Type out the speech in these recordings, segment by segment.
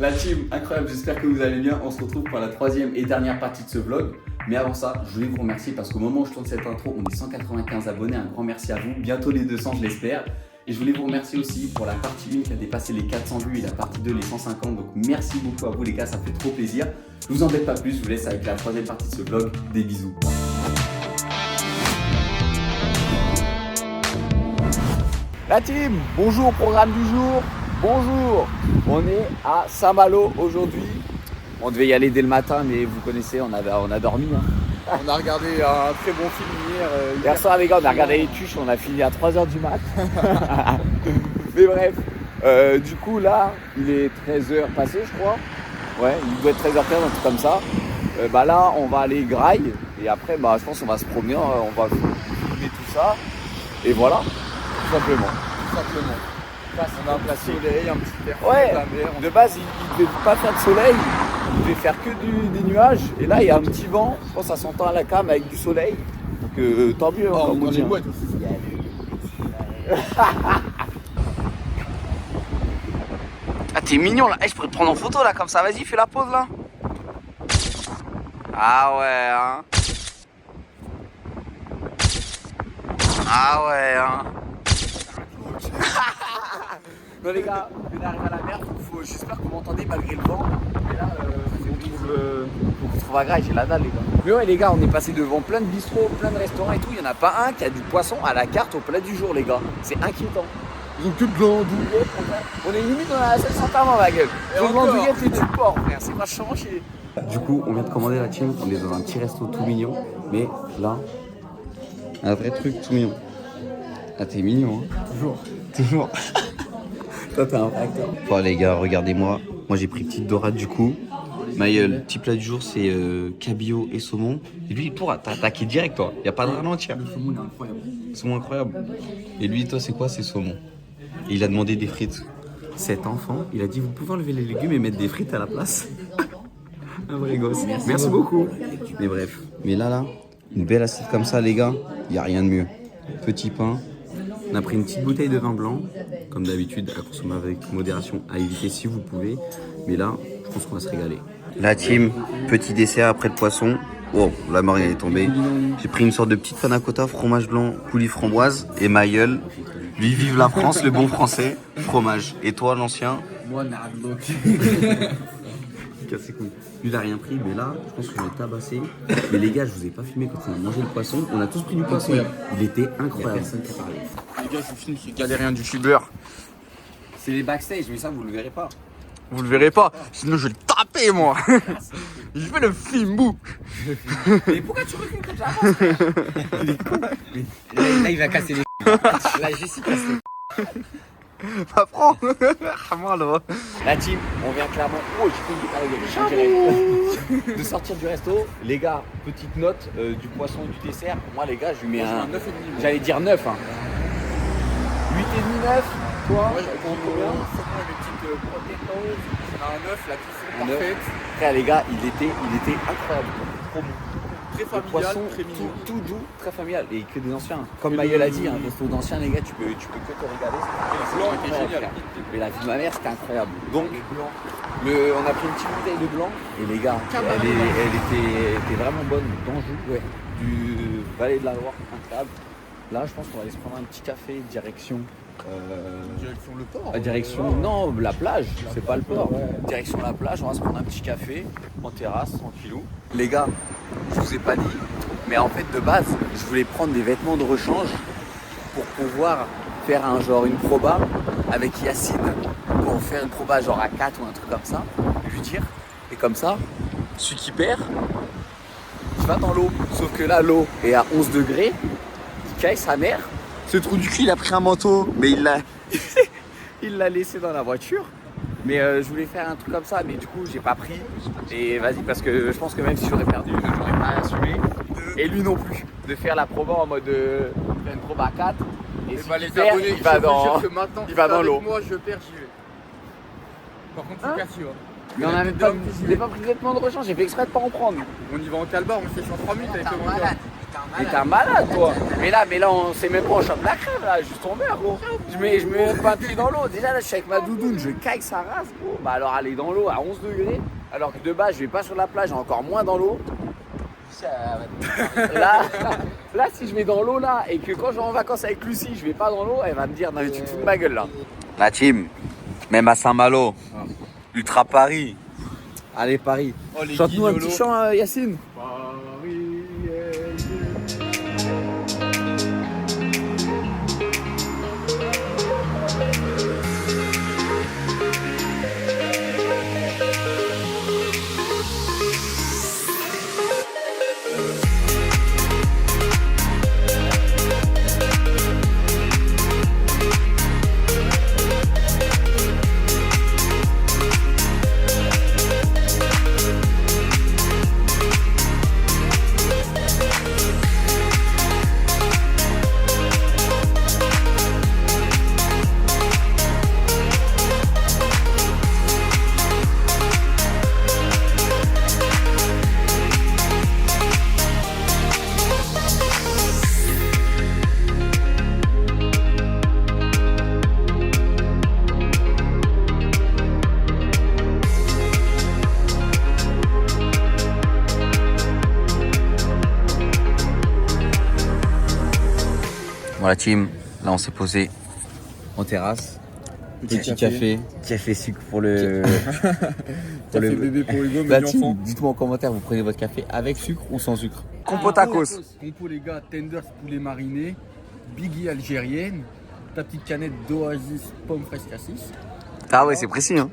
La team, incroyable, j'espère que vous allez bien. On se retrouve pour la troisième et dernière partie de ce vlog. Mais avant ça, je voulais vous remercier parce qu'au moment où je tourne cette intro, on est 195 abonnés. Un grand merci à vous. Bientôt les 200, je l'espère. Et je voulais vous remercier aussi pour la partie 1 qui a dépassé les 400 vues et la partie 2 les 150. Donc merci beaucoup à vous les gars, ça fait trop plaisir. Je vous embête pas plus, je vous laisse avec la troisième partie de ce vlog. Des bisous. La team, bonjour, programme du jour. Bonjour, on est à Saint-Malo aujourd'hui. On devait y aller dès le matin, mais vous connaissez, on a dormi. Hein. On a regardé un très bon film hier. Hier soir, les gars, on a regardé les tuches, on a fini à 3h du mat. Mais bref, du coup, là, il est 13h passé, je crois. Ouais, il doit être 13h15, un truc comme ça. Là, on va aller graille. Et après, je pense qu'on va se promener, on va filmer tout ça. Et voilà, tout simplement. Tout simplement. On a un petit soleil, un petit air. Ouais, la mer. de base, il ne devait pas faire de soleil, il devait faire que des nuages. Et là, il y a un petit vent, je pense que ça s'entend à la cam avec du soleil. Donc tant mieux. Oh, comme on on dit, est hein. mouette. Ah, t'es mignon là. Je pourrais te prendre en photo là, comme ça. Vas-y, fais la pause là. Ah ouais, hein. Ah ouais, hein. Non les gars, on arrive à la mer, j'espère que vous m'entendez malgré le vent. Mais là, faut qu'on trouve à Graille, j'ai la dalle les gars. Mais ouais les gars, on est passé devant plein de bistrots, plein de restaurants et tout. Il n'y en a pas un qui a du poisson à la carte au plat du jour les gars. C'est inquiétant. Ils ont que de l'andouillette, on est limite dans la salle Saint-Amand ma gueule. Ils ont de l'andouillette et du porc frère, c'est vachement chier. Du coup, on vient de commander la team, on est dans un petit resto tout mignon. Mais là, un vrai truc tout mignon. Ah t'es mignon hein. Toujours. Toi t'es un facteur. Bon les gars, regardez-moi. Moi j'ai pris petite dorade du coup. Le petit plat du jour c'est cabillaud et saumon. Et lui il pourra t'attaquer direct toi. Y a pas de ralentir. Le saumon est incroyable. Saumon incroyable. Et lui toi c'est quoi? C'est saumon. Et il a demandé des frites. Cet enfant, il a dit vous pouvez enlever les légumes et mettre des frites à la place. Un vrai gosse. Merci beaucoup. Mais bref. Mais là, une belle assiette comme ça les gars, y a rien de mieux. Petit pain. On a pris une petite bouteille de vin blanc, comme d'habitude, à consommer avec modération, à éviter si vous pouvez. Mais là, je pense qu'on va se régaler. La team, petit dessert après le poisson. Oh, la marine elle est tombée. J'ai pris une sorte de petite panna cotta, fromage blanc, coulis framboise et ma gueule. Lui, vive la France, le bon français, fromage. Et toi, l'ancien? Moi, Nardlock. Cassé couille. Lui, il a rien pris, mais là, je pense qu'on est tabassé. Mais les gars, je vous ai pas filmé quand on a mangé le poisson. On a tous pris du poisson. Il était incroyable. Personne qui a parlé. Les gars, je filme ce galérien du youtubeur. C'est les backstage, mais ça, vous le verrez pas. Vous le verrez pas, sinon je vais le taper moi. Je fais le film bout. Mais pourquoi tu recules quand j'avance, frère? Il est con. Là, il va casser les Là, Jessica, c'est... Apprends. À moi là. La team, on vient clairement. Oh, j'ai fait une direct. De sortir du resto, les gars, petite note du poisson et du dessert. Moi, les gars, je lui mets un. 9,5. J'allais dire 9. Hein. 8,5, 9. Toi, Moi, j'ai combien? C'est quoi les petites potatoes? On a un 9, la cuisson parfaite. Frère, les gars, il était incroyable. Trop bon. Très Le familial, poisson, très mignon. tout doux, très familial. Et que des anciens. Comme Maël a dit, un resto d'anciens, les gars, tu peux que te regarder. Et le blanc était génial. Mais la vie de ma mère, c'était incroyable. Donc, on a pris une petite bouteille de blanc. Et les gars, elle était vraiment bonne d'Anjou, du Valais de la Loire, incroyable. Là, je pense qu'on va aller se prendre un petit café direction. Direction le port. Direction, non, la plage, c'est pas le port. Direction la plage, on va se prendre un petit café en terrasse, tranquillou. Les gars, je vous ai pas dit, mais en fait, de base, je voulais prendre des vêtements de rechange pour pouvoir faire une proba avec Yacine, pour faire une proba genre à 4 ou un truc comme ça, lui dire, et comme ça, celui qui perd, il va dans l'eau. Sauf que là, l'eau est à 11 degrés, il caille sa mère. Ce trou du cul, il a pris un manteau, mais il l'a laissé dans la voiture. Mais je voulais faire un truc comme ça, mais du coup, j'ai pas pris. Et vas-y, parce que je pense que même si j'aurais perdu, j'aurais pas assumé. Et lui non plus. De faire la proba en mode faire une proba à 4. Et si les tu perds, abonnés, il va dans, il va dans l'eau. Moi, je perds, j'y vais. Par contre, tu perds, tu vois. Mais on a même pas, je n'ai pas pris de vêtements de rechange, j'ai fait exprès de pas en prendre. On y va en calbar, on le fait sur 3 minutes avec le T'es un moteur. malade, Mais t'es un malade, toi. Mais là, on sait même pas, on chope la crème, là. Juste on meurt, gros. Je mets même pas un pied dans l'eau. Déjà, là, je suis avec ma doudoune, je caille sa race, gros. Bah, alors, aller dans l'eau à 11 degrés, alors que de base, je vais pas sur la plage, encore moins dans l'eau. Là, si je vais dans l'eau, là, et que quand je vais en vacances avec Lucie, je vais pas dans l'eau, elle va me dire, non, mais tu te fous de ma gueule, là. La team, même à Saint-Malo, Ultra Paris. Allez, Paris. Oh, les Chante-nous un guignolos. petit chant, Yacine. Paris, Bon la team, là on s'est posé. En terrasse. Petit Café sucre pour le. Café bébé pour Hugo, mais La l'enfant. team, dites-moi en commentaire, vous prenez votre café avec sucre ou sans sucre? Compo tacos. Compo les gars, tenders poulet mariné, biggie algérienne, ta petite canette d'oasis pomme fraîche cassis. Ah ouais, c'est précis hein.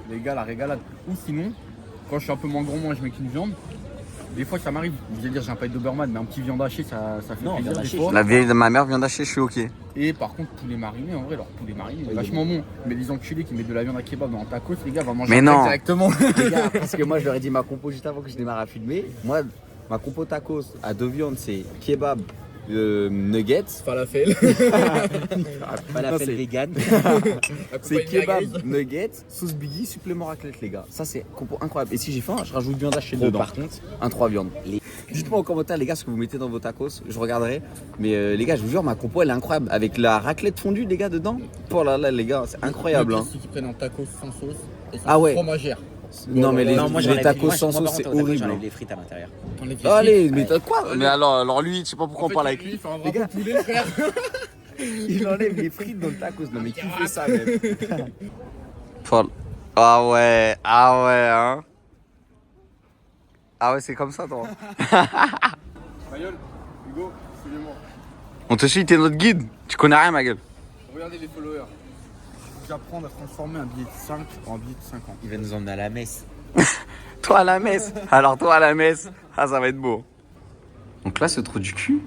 Les gars, la régalade. Ou sinon, quand je suis un peu moins gourmand, je mets qu'une viande. Des fois, ça m'arrive. Vous allez dire, j'ai un pas de Doberman, mais un petit viande hachée, ça fait Non, plaisir viande des hachée, fois. La vieille de ma mère vient d'acheter, je suis ok. Et par contre, poulet mariné, en vrai, leur poulet mariné, c'est vachement bon. Mais les enculés qui mettent de la viande à kebab dans un tacos, les gars, va manger Mais un non. steak directement. Les gars, parce que moi je leur ai dit ma compo juste avant que je démarre à filmer. Moi, ma compo tacos à deux viandes, c'est kebab, nuggets, Falafel. falafel c'est- vegan. C'est Accompagné kebab, merguez. nuggets, sauce biggie, supplément raclette, les gars. Ça, c'est compo incroyable. Et si j'ai faim, je rajoute viande hachée dedans. Par contre, Un 3 viandes. Dites-moi en commentaire, les gars, ce que vous mettez dans vos tacos. Je regarderai. Mais les gars, je vous jure, ma compo, elle est incroyable. Avec la raclette fondue, les gars, dedans. Oh là là, les gars, c'est incroyable. Hein. Ceux qui prennent un tacos sans sauce et sans Ah ouais. fromagère. Non, mais les, non, moi les j'enlève tacos moi, sans moi, sauce, par c'est contre, au tacos, horrible. J'enlève Hein. les frites à l'intérieur. T'enlèves les Allez, frites. mais t'as quoi? Mais alors lui, je sais pas pourquoi En on fait, parle avec lui, lui. il fait un Les gars. vrai poulet, frère. Il enlève les frites dans le tacos. Non, mais qui fait ça, même? Paul. Ah ouais, hein. Ah ouais, c'est comme ça toi. Ma gueule, Hugo, suivez-moi. On te suit, t'es notre guide. Tu connais rien ma gueule. Regardez les followers. J'apprends à transformer un billet de 5 en billet de 50. Il va nous emmener à la messe. Toi à la messe. Alors toi à la messe. Ah ça va être beau. Donc là ce trou du cul,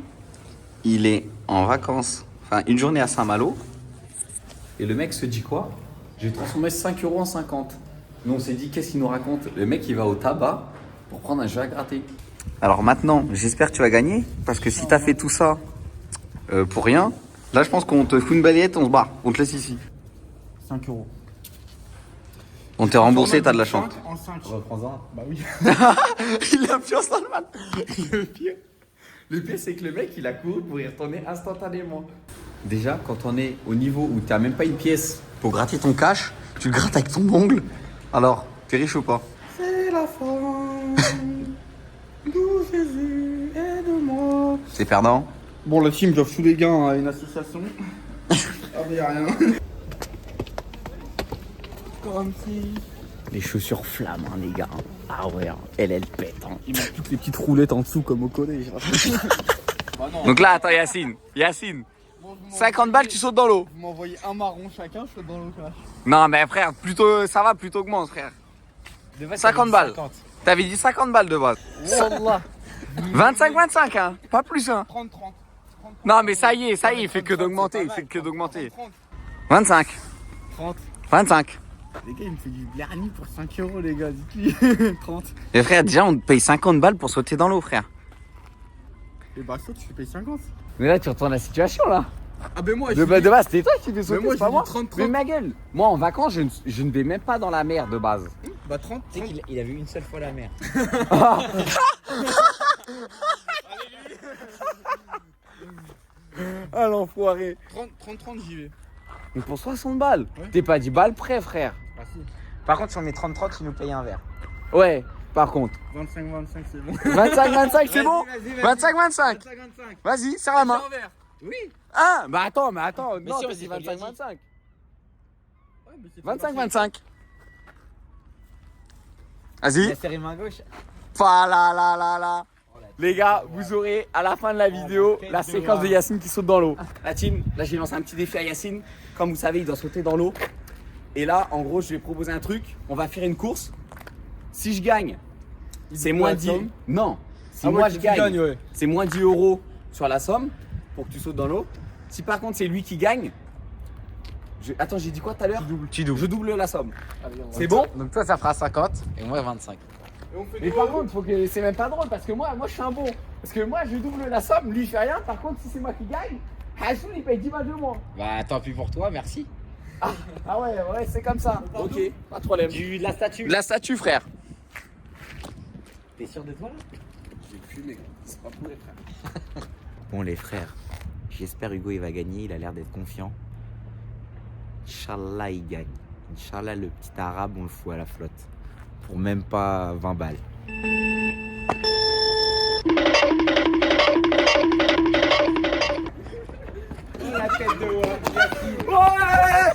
il est en vacances. Enfin une journée à Saint-Malo. Et le mec se dit quoi? J'ai transformé 5 euros en 50. Nous, on s'est dit, qu'est-ce qu'il nous raconte? Le mec, il va au tabac pour prendre un jeu à gratter. Alors maintenant, j'espère que tu vas gagner. Parce que si t'as fait tout ça pour rien, là je pense qu'on te fout une balayette, on se barre. On te laisse ici. 5 euros. On t'est remboursé, t'as de la chance. En 5. Reprends-en. Bah oui. Il a pioncé dans le mal. Le pire, c'est que le mec, il a couru pour y retourner instantanément. Déjà, quand on est au niveau où t'as même pas une pièce Pour gratter ton cash, tu le grattes avec ton ongle. Alors, t'es riche ou pas? C'est la fin. D'où Jésus, aide-moi. C'est perdant. Bon, la team, j'offre tous les gains à une association. Ah, mais y'a rien. Comme si. Les chaussures flammes, hein, les gars. Ah ouais, hein. Elle pète. Hein. Il manque toutes les petites roulettes en dessous comme au collège. Bah non. Donc là, attends, Yacine. Bon, vous 50 balles, tu sautes dans l'eau. Vous m'envoyez un marron chacun, je saute dans l'eau cash. Non, mais frère, plutôt, ça va, plutôt augmente, frère. 50 balles. T'avais dit 50 balles de base. Wallah. 25, hein. Pas plus, hein. 30. Non, mais ça y est, il fait que d'augmenter. Il fait que d'augmenter. 30. 25. 30. 25. Les gars, il me fait du blarni pour 5 euros, les gars, dites-lui. 30. Mais frère, déjà, on te paye 50 balles pour sauter dans l'eau, frère. Et bah, saute, tu payes 50. Mais là, tu retournes la situation, là. Ah, ben moi, De base, c'était toi qui fais sauter, moi, c'est je pas dis moi. 30. Mais ma gueule. Moi, en vacances, je ne vais même pas dans la mer de base. Bah, 30. Tu sais qu'il a vu une seule fois la mer. Ah l'enfoiré. 30-30, j'y vais. Mais pour 60 balles. Ouais. T'es pas 10 balles près, frère. Ah si. Par contre, si on met 30-30, tu nous payes un verre. Ouais, par contre. 25-25, c'est bon. 25-25, c'est bon Vas-y. 25-25. 25-25. Vas-y, serre la main. Un verre. Oui. Ah, bah attends. Non, si, t'as on dit s'est pas bien dit. 25-25. Ouais, mais c'est pas 25-25. Vas-y. La série main gauche. Fa la la la la. Les gars, vous aurez à la fin de la vidéo la séquence de Yacine qui saute dans l'eau. La team, là j'ai lancé un petit défi à Yacine. Comme vous savez, il doit sauter dans l'eau. Et là, en gros, je vais proposer un truc. On va faire une course. Si je gagne, c'est moins 10. Non, si moi je gagne, ouais. c'est moins 10 € sur la somme pour que tu sautes dans l'eau. Si par contre c'est lui qui gagne, attends, j'ai dit quoi tout à l'heure? Tu doubles. Je double la somme. C'est bon? Donc toi, ça fera 50 et moi 25. Mais par contre, faut que c'est même pas drôle parce que moi je suis un bon. Parce que moi je double la somme, lui il fait rien. Par contre, si c'est moi qui gagne, Hassoun il paye 10 balles de moins. Bah tant pis pour toi, merci. Ah ouais, c'est comme ça. Ok, pas de problème. De la statue. La statue, frère. T'es sûr de toi là? J'ai fumé, c'est pas pour les frères. Bon les frères, j'espère Hugo il va gagner, il a l'air d'être confiant. Inch'Allah il gagne. Inch'Allah le petit arabe on le fout à la flotte. Pour même pas 20 balles. La tête de Watt. Ouais.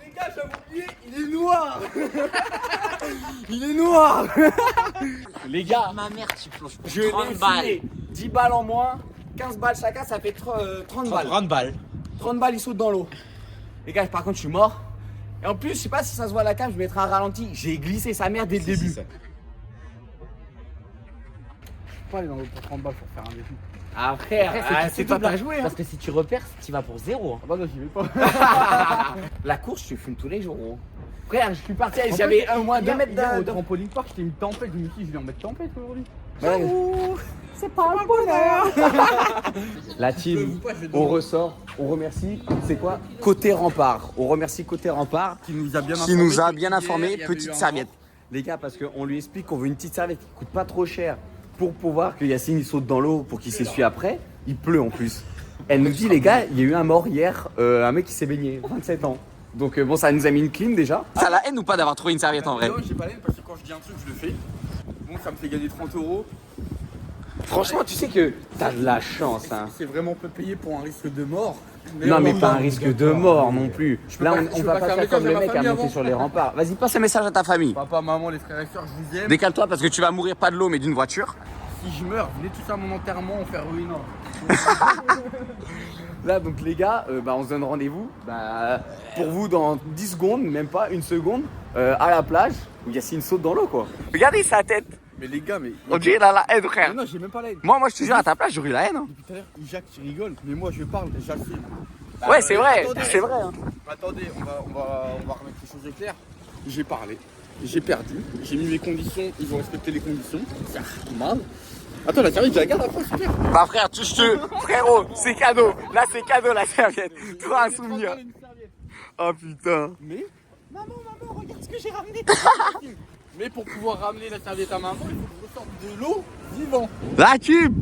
Les gars, j'avais oublié, il est noir. Il est noir. Les gars, Ma mère tu plonges pour je l'ai 30 filé. balles. 10 balles en moins, 15 balles chacun, ça fait 30 balles. 30 balles. 30 balles, il saute dans l'eau. Les gars, par contre, je suis mort. Et en plus, je sais pas si ça se voit à la cam, je mettrai un ralenti. J'ai glissé sa mère dès le début. Je peux pas aller dans l'eau pour 30 balles pour faire un défi. Ah frère, c'est toi t'as joué. Parce que si tu repères, tu vas pour 0. Ah bah non, j'y vais pas. La course, je fume tous les jours. Gros. Frère, je suis parti, j'avais au moins 2 mètres Au d'un. trampoline park, je t'ai mis tempête. Je me suis dit, je vais en mettre tempête aujourd'hui. C'est pas le bonheur. La team, on ressort, on remercie. C'est quoi? Côté Rempart. On remercie Côté Rempart Qui nous a bien qui nous a bien Hier, informé. il y avait eu Petite un serviette. Les gars, parce qu'on lui explique qu'on veut une petite serviette qui coûte pas trop cher pour pouvoir que Yacine il saute dans l'eau pour qu'il s'essuie après. Il pleut en plus. Elle nous dit, les gars, il y a eu un mort hier, un mec qui s'est baigné, 27 ans. Donc bon, ça nous a mis une clim déjà. Ça la haine ou pas d'avoir trouvé une serviette en vrai? Non, j'ai pas l'aime parce que quand je dis un truc, je le fais. Bon, ça me fait gagner 30 €. Franchement, tu sais que t'as de la chance. Hein. C'est vraiment peu payé pour un risque de mort. Non, mais on pas va- un risque de mort non plus. peux Là, pas- on je peux va pas pas faire faire message comme à le ma mec à famille monter avant. sur les remparts. Vas-y, passe un message à ta famille. Papa, maman, les frères et sœurs, je vous aime. Décale-toi parce que tu vas mourir pas de l'eau mais d'une voiture. Si je meurs, venez tous à mon enterrement, on fait ruinant. Là, donc les gars, on se donne rendez-vous pour vous dans 10 secondes, même pas une seconde, à la plage où Yacine saute dans l'eau quoi. Regardez sa tête. Mais les gars, mais. On dirait il a la haine, frère. Non, j'ai même pas la haine. Moi, je te jure, à ta place, j'aurais eu la haine. Hein. Depuis tout à l'heure, Jacques, tu rigoles, mais moi je parle, j'assume. Ouais, c'est vrai, attendez. c'est vrai. Hein. Attendez, on va remettre les choses au clair. J'ai parlé, j'ai perdu, j'ai mis mes conditions, ils ont respecté les conditions. Mal. Attends, la serviette, je la garde après, super. Bah frère, touche-te. Frérot, c'est cadeau. Là, c'est cadeau la serviette. Toi, un souvenir. Oh putain. Mais, maman, regarde ce que j'ai ramené. Mais pour pouvoir ramener la serviette à maman, il faut que je sorte de l'eau vivant. La team,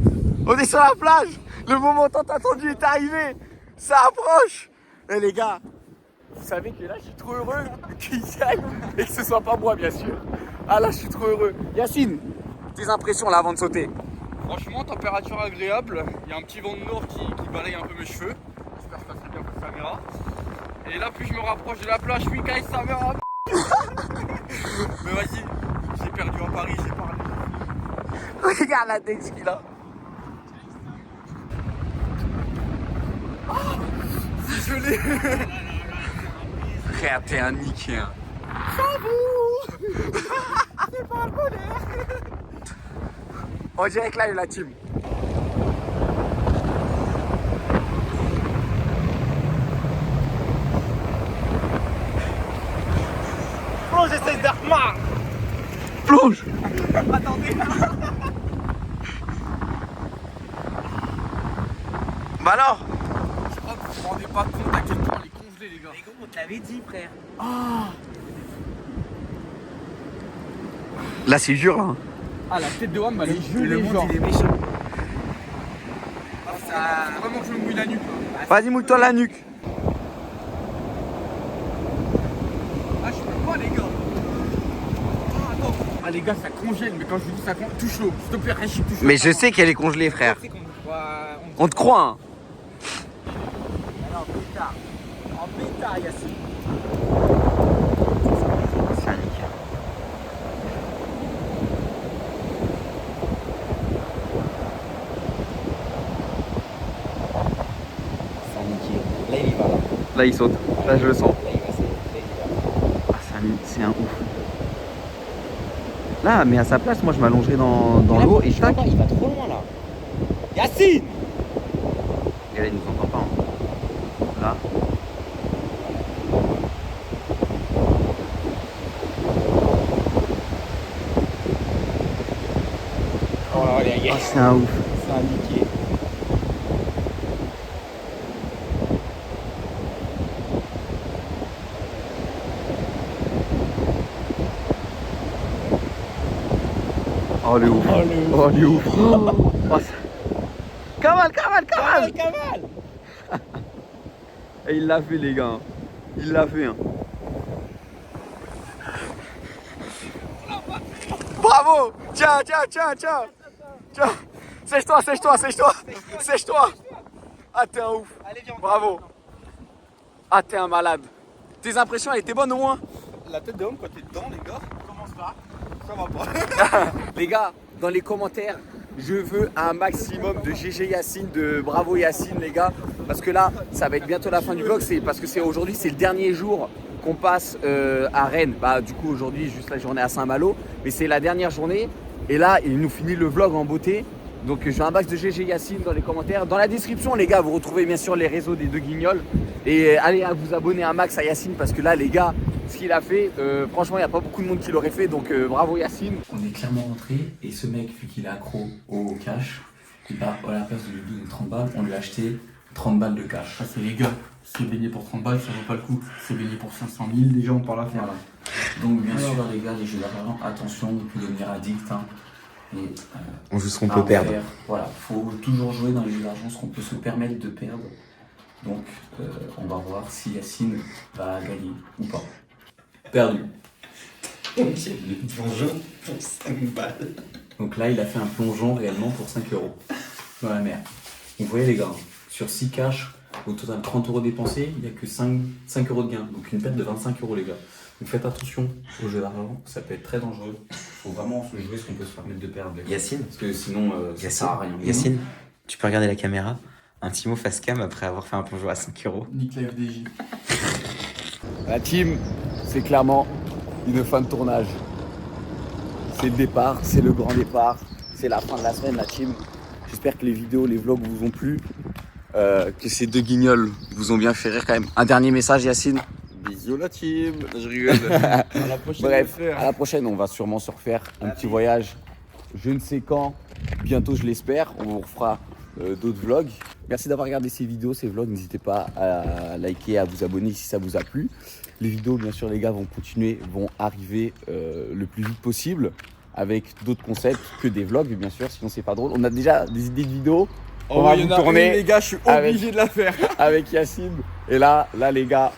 on est sur la plage. Le moment tant attendu est arrivé. Ça approche. Et les gars, vous savez que là, je suis trop heureux qu'il gagne et que ce soit pas moi, bien sûr. Ah là, je suis trop heureux. Yacine, tes impressions là avant de sauter? Franchement, température agréable. Il y a un petit vent de nord qui balaye un peu mes cheveux. J'espère que ça fait bien pour la caméra. Et là, plus je me rapproche de la plage, plus guys, ça verra. Mais vas-y, j'ai perdu à Paris, j'ai parlé. Regarde la tête qu'il a. Je l'ai. Frère, t'es un niqué. Hein. C'est pas le bonheur. On dirait que là, il y a la team. Plonge, j'essaie de remarre. Plonge. Attendez. Bah alors? Je crois que vous vous rendez pas compte à quel point elle est congelée, les gars. Mais gros, on te l'avait dit, frère. Là, c'est dur. Hein. Ah, la tête de Wam, elle est Le gelée, monde, genre. il est méchant. Ah, faut vraiment que je me mouille la nuque, là. Vas-y, mouille-toi la nuque. Ah, je peux pas, les gars. Ah, attends. Ah, les gars, ça congèle, mais quand je vous dis ça congèle, touche l'eau. S'il te plaît, Rachid, touche l'eau. Mais je sais qu'elle est congelée, frère. Tu sais qu'on va- On te croit, hein. Alors, pétard. En pétard, Yassine. C'est un nickel. C'est un nickel. Là, il y va. Là, Là, il saute. Là, je le sens. là il va. Ah, c'est un ouf. Là, mais à sa place, moi, je m'allongerai dans l'eau et je tac. Il va trop loin là. Yassine! Et là, il nous entend pas. Hein. Là. Oh là, les gars. Ah, c'est un ouf. C'est un nickel. Oh, le ouf. Oh, le ouf. Oh, ça- Cavale. Cavale! Et il l'a fait, les gars. Il l'a fait. Hein. Bravo. Tiens. Sèche-toi. Ah, t'es un ouf. Allez, viens. Bravo. Ah, t'es un malade. Tes impressions, elles étaient bonnes au moins? La tête de homme, quand t'es dedans, les gars, comment ça va pas. Les gars, dans les commentaires, je veux un maximum de GG Yacine, de bravo Yacine les gars. Parce que là, ça va être bientôt la fin du vlog. Parce que aujourd'hui, c'est le dernier jour qu'on passe à Rennes. Bah du coup aujourd'hui, juste la journée à Saint-Malo. Mais c'est la dernière journée. Et là, il nous finit le vlog en beauté. Donc je veux un max de GG Yacine dans les commentaires. Dans la description les gars, vous retrouvez bien sûr les réseaux des deux guignols. Et allez vous abonner un max à Yacine parce que là les gars, ce qu'il a fait, franchement il n'y a pas beaucoup de monde qui l'aurait fait. Donc bravo Yacine. On est clairement rentré et ce mec, vu qu'il est accro au cash, il part à la place de lui donner 30 balles, on lui a acheté 30 balles de cash. Ça, c'est les gars. C'est baigné pour 30 balles, ça vaut pas le coup. C'est baigné pour 500 000, déjà on parle à faire. Voilà. Donc bien sûr les gars, les jeux d'argent, attention, vous pouvez devenir addict. Hein. Et, On joue ce qu'on à peut perdre. faire. Voilà, faut toujours jouer dans les jeux d'argent ce qu'on peut se permettre de perdre. Donc on va voir si Yacine va gagner ou pas. Perdu. Bonjour pour 5 balles. Donc là il a fait un plongeon réellement pour 5 € dans la mer. Donc vous voyez les gars, sur 6 cash, au total 30 € dépensés, il n'y a que 5 € de gain. Donc une perte de 25 € les gars. Donc faites attention aux jeux d'argent, ça peut être très dangereux. Il faut vraiment se jouer ce qu'on peut se permettre de perdre. Les gars. Yacine, Parce que sinon ça sert à rien. Yacine, tu peux regarder la caméra. Un petit mot face cam après avoir fait un plongeon à 5 €. Nique la FDJ. La team, c'est clairement une fin de tournage. C'est le départ, c'est le grand départ, c'est la fin de la semaine la team. J'espère que les vidéos, les vlogs vous ont plu, que ces deux guignols vous ont bien fait rire quand même. Un dernier message Yacine. Bisous la team. Je rigole. À la prochaine. Bref, à la prochaine, on va sûrement se refaire un petit voyage. Je ne sais quand, bientôt je l'espère, on vous refera d'autres vlogs. Merci d'avoir regardé ces vidéos, ces vlogs. N'hésitez pas à liker, à vous abonner si ça vous a plu. Les vidéos, bien sûr, les gars, vont continuer, vont arriver le plus vite possible avec d'autres concepts que des vlogs, bien sûr, sinon c'est pas drôle. On a déjà des idées de vidéos. On va il y vous en a tourner une, les gars, je suis obligé de la faire. avec Yacine. Et là, les gars,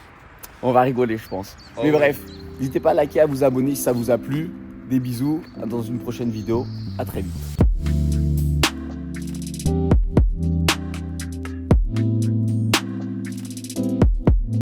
on va rigoler, je pense. Mais bref, n'hésitez pas à liker, à vous abonner si ça vous a plu. Des bisous, dans une prochaine vidéo. À très vite.